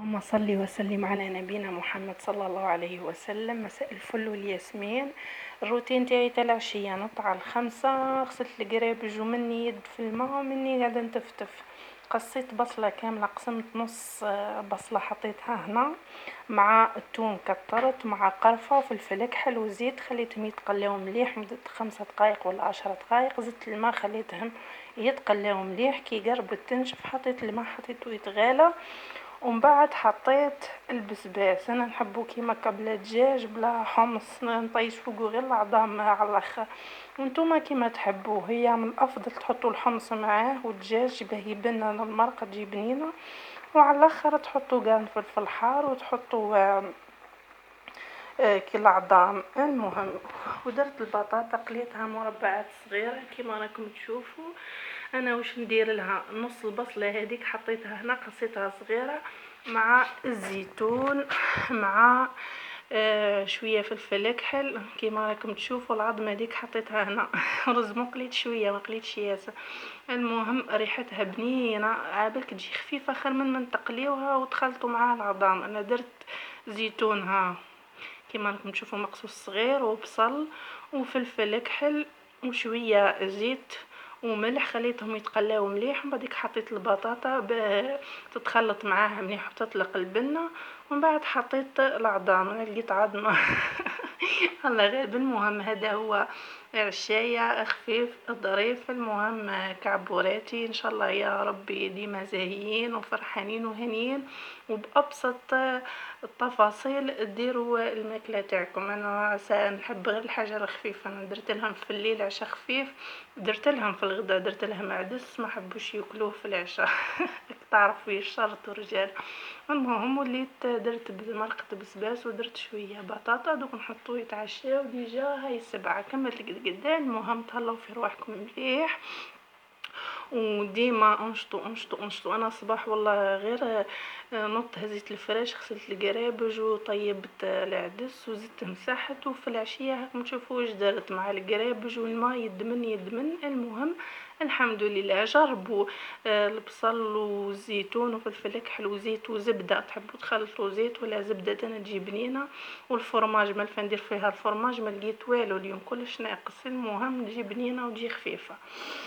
اللهم صل وسلم على نبينا محمد صلى الله عليه وسلم. مساء الفل والياسمين. الروتين تاعي تاع العشية نط على 5، غسلت القرابج ومني يد في الماء ومني قاعدة نتفتف. قصيت بصلة كاملة، قسمت نص بصلة حطيتها هنا مع الثوم، كترت مع قرفة وفلفل اكحل وزيت، خليتهم يتقلاو مليح مدة 5 دقائق ولا 10 دقائق. زدت الماء خليتهم يتقلاو مليح، كي قربت تنشف حطيت الماء حطيته يتغالى، ومن بعد حطيت البسباس. انا نحبو كيما بلا دجاج بلا حمص، نطيش فوقو غير العظام على الاخر، وانتوما كيما تحبوه. هي من الافضل تحطوا الحمص معاه والدجاج باه يبنى المرقه تجي بنينه، وعلى الاخر تحطوا قرنفل في الحار وتحطوا كي العظام. المهم، ودرت البطاطا قليتها مربعات صغيره كيما راكم تشوفوا. انا واش ندير لها؟ نص البصله هذيك حطيتها هنا قصيتها صغيره مع الزيتون مع شويه فلفل اكحل كيما راكم تشوفوا. العظمه هذيك حطيتها هنا رز مقليت شويه، ما قليتش ياسر. المهم ريحتها بنينه، عابالك تجي خفيفه خير من تقليوها وتخلطوا معاها العظام. انا درت زيتون ها كيما راكم تشوفوا مقصوص صغير، وبصل وفلفل اكحل وشويه زيت وملح، خليتهم يتقلاو مليح. ومن بعد حطيت البطاطا تتخلط معاها مليح وتطلق البنه، ومن بعد حطيت العظام. انا لقيت عظمه الله غالب. المهم هذا هو عشاية خفيف ظريف. المهم كعبوراتي ان شاء الله يا ربي ديما زاهيين وفرحانين وهنيين، وبأبسط التفاصيل ديروا الماكله تاعكم. انا نحب غير الحاجه الخفيفه. انا درت لهم في الليل عشاء خفيف، درت لهم في الغداء درت لهم عدس، ما حبوش ياكلوه في العشاء تعرفوا يشرطوا رجال. المهم وليت درت مرقه بسباس ودرت شويه بطاطا، دوك نحطوه يتعشاو ديجا. هاي 7 كملت القدا. المهم تهلاو في رواحكم مليح، وديما انشطوا. انا صباح والله غير نط هزيت الفراش، غسلت القرابج وطيبت العدس وزدت مسحت. وفي العشيه هاكم تشوفوا واش درت مع القرابج والماء يدمن. المهم الحمد لله. جربوا البصل والزيتون وفلفل اكحل وزيت وزبده، تحبوا تخلطوا زيت ولا زبده انا تجي بنينه. والفرماج ما ندير فيها الفرماج، ما لقيت والو اليوم كلش ناقص. المهم تجي بنينه وتجي خفيفه.